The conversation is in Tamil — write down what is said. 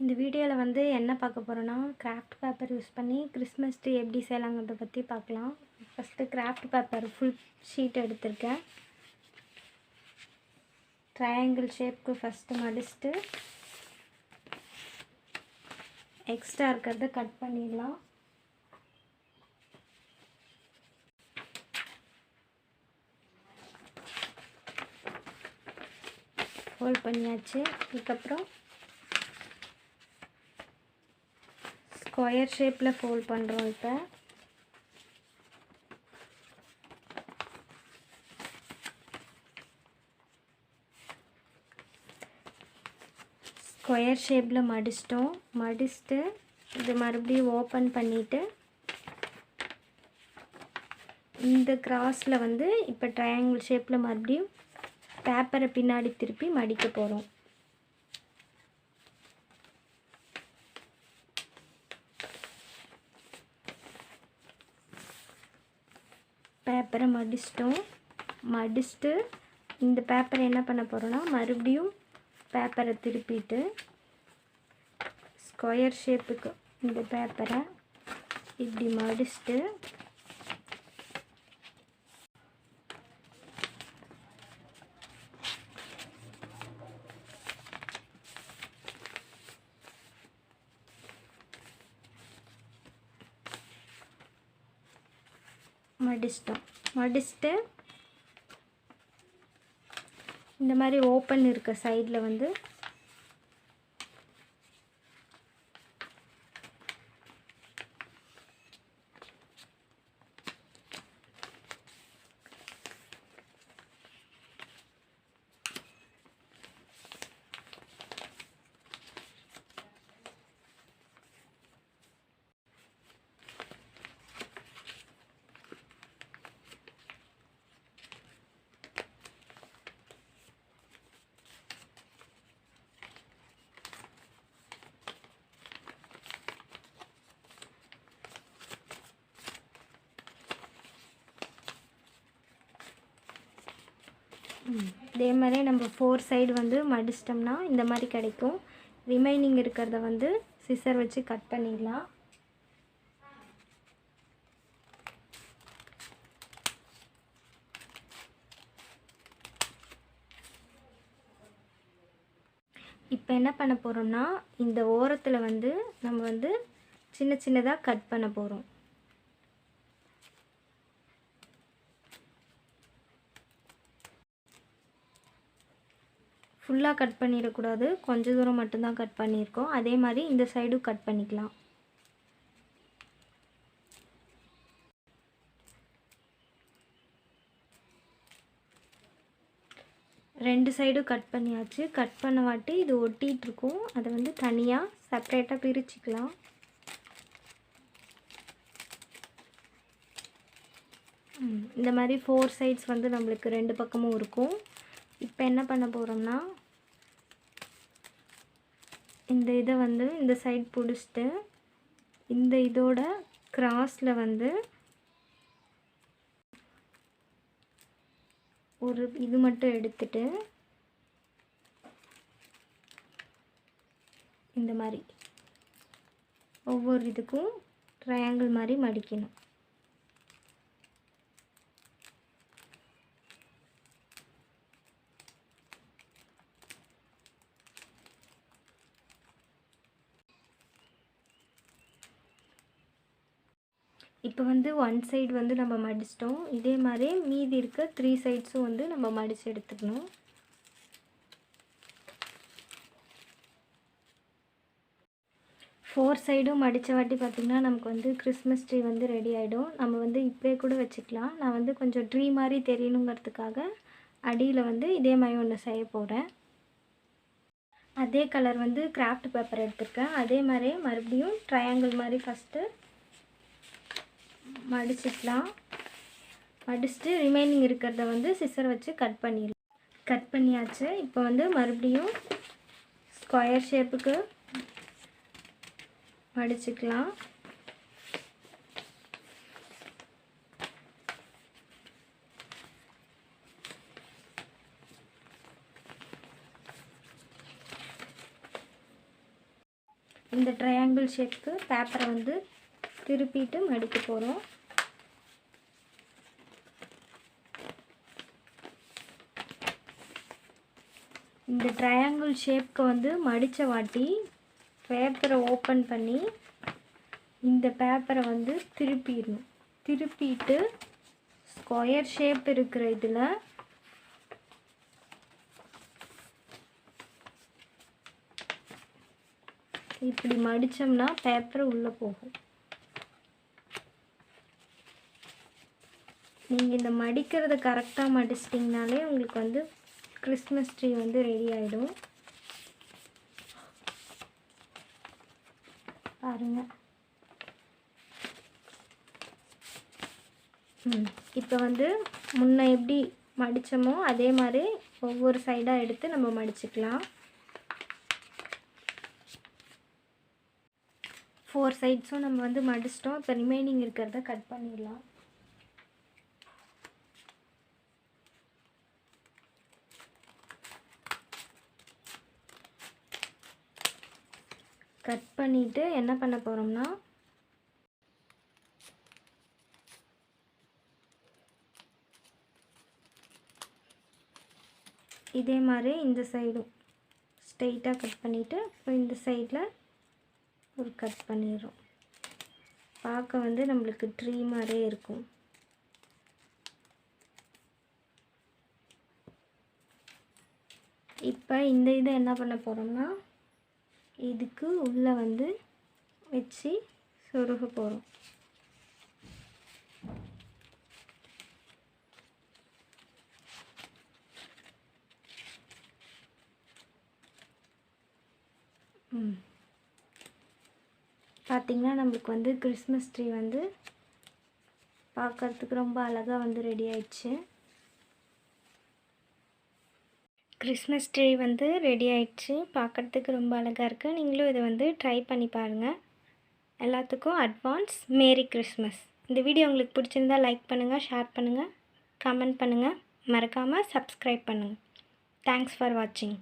இந்த வீடியோவில் வந்து என்ன பார்க்க போகிறோன்னா கிராஃப்ட் பேப்பர் யூஸ் பண்ணி கிறிஸ்மஸ் ட்ரீ எப்படி செய்யலாங்கிறத பற்றி பார்க்கலாம். First craft paper full sheet எடுத்திருக்கேன். ட்ரையாங்கிள் ஷேப்க்கு ஃபஸ்ட்டு மடிச்சுட்டு எக்ஸ்ட்ரா இருக்கிறத கட் பண்ணிடலாம். ஃபோல்ட் பண்ணியாச்சு. அதுக்கப்புறம் ஸ்கொயர் ஷேப்பில் ஃபோல்ட் பண்ணுறோம். இப்போ ஸ்கொயர் ஷேப்பில் மடிச்சுட்டு இது மறுபடியும் ஓப்பன் பண்ணிவிட்டு இந்த கிராஸில் வந்து இப்போ ட்ரையாங்கிள் ஷேப்பில் மறுபடியும் பேப்பரை பின்னாடி திருப்பி மடிக்க போகிறோம். பேப்பரை மடிச்சுட்டு இந்த பேப்பரை என்ன பண்ண போகிறோன்னா மறுபடியும் பேப்பரை திருப்பிட்டு ஸ்கொயர் ஷேப்புக்கு இந்த பேப்பரை இப்படி மடிச்சுட்டு மடிச்சுட்டு இந்த மாதிரி ஓப்பன் இருக்க சைடில் வந்து இதே மாதிரி நம்ம 4 சைடு வந்து மடிச்சிட்டோம்னா இந்த மாதிரி கிடைக்கும். ரிமைனிங் இருக்கிறத வந்து சிசர் வச்சு கட் பண்ணிடலாம். இப்போ என்ன பண்ண போகிறோம்னா இந்த ஓரத்தில் வந்து நம்ம வந்து சின்ன சின்னதாக கட் பண்ண போகிறோம். ஃபுல்லாக கட் பண்ணிடக்கூடாது, கொஞ்சம் தூரம் மட்டும்தான் கட் பண்ணியிருக்கோம். அதே மாதிரி இந்த சைடும் கட் பண்ணிக்கலாம். ரெண்டு சைடும் கட் பண்ணியாச்சு. கட் பண்ண வாட்டி இது ஒட்டிகிட்ருக்கும், அதை வந்து தனியாக செப்ரேட்டாக பிரிச்சுக்கலாம். இந்த மாதிரி 4 சைட்ஸ் வந்து நம்மளுக்கு 2 பக்கமும் இருக்கும். இப்போ என்ன பண்ண போகிறோம்னா இந்த இதை வந்து இந்த சைட் பிடிச்சிட்டு இந்த இதோட கிராஸில் வந்து ஒரு இது மட்டும் எடுத்துட்டு இந்த மாதிரி ஒவ்வொரு இதுக்கும் ட்ரையாங்கிள் மாதிரி மடிக்கணும். இப்போ வந்து 1 சைடு வந்து நம்ம மடிச்சிட்டோம். இதே மாதிரி மீதி இருக்க 3 சைட்ஸும் வந்து நம்ம மடித்து எடுத்துக்கணும். ஃபோர் சைடும் மடித்த வாட்டி பார்த்திங்கன்னா நமக்கு வந்து கிறிஸ்மஸ் ட்ரீ வந்து ரெடி ஆகிடும். நம்ம வந்து இப்படியே கூட வச்சுக்கலாம். நான் வந்து கொஞ்சம் ட்ரீ மாதிரி தெரியணுங்கிறதுக்காக அடியில் வந்து இதே மாதிரி ஒன்று செய்ய போகிறேன். அதே கலர் வந்து கிராஃப்ட் பேப்பர் எடுத்திருக்கேன். அதே மாதிரி மறுபடியும் ட்ரையாங்கிள் மாதிரி ஃபஸ்ட்டு மடிச்சுட்டு ரிமைனிங் இருக்கிறத வந்து சிசர் வச்சு கட் பண்ணியாச்சு. இப்போ வந்து மறுபடியும் ஸ்கொயர் ஷேப்புக்கு மடிச்சுக்கலாம். இந்த ட்ரையாங்கிள் ஷேப்க்கு பேப்பரை வந்து திருப்பிட்டு மடிக்க போகிறோம். இந்த ட்ரையாங்கிள் ஷேப்க்கு வந்து மடித்த வாட்டி பேப்பரை ஓப்பன் பண்ணி இந்த பேப்பரை வந்து திருப்பிடணும். திருப்பிட்டு ஸ்கொயர் ஷேப் இருக்கிற இதில் இப்படி மடித்தோம்னா பேப்பர் உள்ளே போகும். நீங்கள் இந்த மடிக்கிறத கரெக்டாக மடிச்சிட்டிங்கனாலே உங்களுக்கு வந்து கிறிஸ்மஸ் ட்ரீ வந்து ரெடி ஆகிடும். பாருங்கள். இப்போ வந்து முன்ன எப்படி மடித்தோமோ அதே மாதிரி ஒவ்வொரு சைடாக எடுத்து நம்ம மடிச்சுக்கலாம். 4 சைட்ஸும் நம்ம வந்து மடிச்சிட்டோம். இப்போ ரிமைனிங் இருக்கிறத கட் பண்ணிடலாம். கட் பண்ணிவிட்டு என்ன பண்ண போகிறோம்னா இதே மாதிரி இந்த சைடும் ஸ்ட்ரெயிட்டாக கட் பண்ணிவிட்டு இப்போ இந்த சைடில் ஒரு கட் பண்ணிடுறோம். பார்க்க வந்து நம்மளுக்கு ட்ரீ மாதிரியே இருக்கும். இப்போ இந்த இதை என்ன பண்ண போகிறோம்னா இதுக்கு உள்ளே வந்து வச்சு சொருக போகிறோம். பார்த்திங்கன்னா நம்மளுக்கு வந்து கிறிஸ்மஸ் ட்ரீ வந்து பார்க்குறதுக்கு ரொம்ப அழகாக வந்து ரெடி ஆயிடுச்சு. கிறிஸ்மஸ் ட்ரீ வந்து ரெடி ஆயிடுச்சு. பார்க்குறதுக்கு ரொம்ப அழகாக இருக்குது. நீங்களும் இதை வந்து ட்ரை பண்ணி பாருங்கள். எல்லாத்துக்கும் அட்வான்ஸ் மேரி கிறிஸ்மஸ். இந்த வீடியோ உங்களுக்கு பிடிச்சிருந்தா லைக் பண்ணுங்கள், ஷேர் பண்ணுங்கள், கமெண்ட் பண்ணுங்கள், மறக்காமல் சப்ஸ்கிரைப் பண்ணுங்கள். தேங்க்ஸ் ஃபார் வாட்சிங்.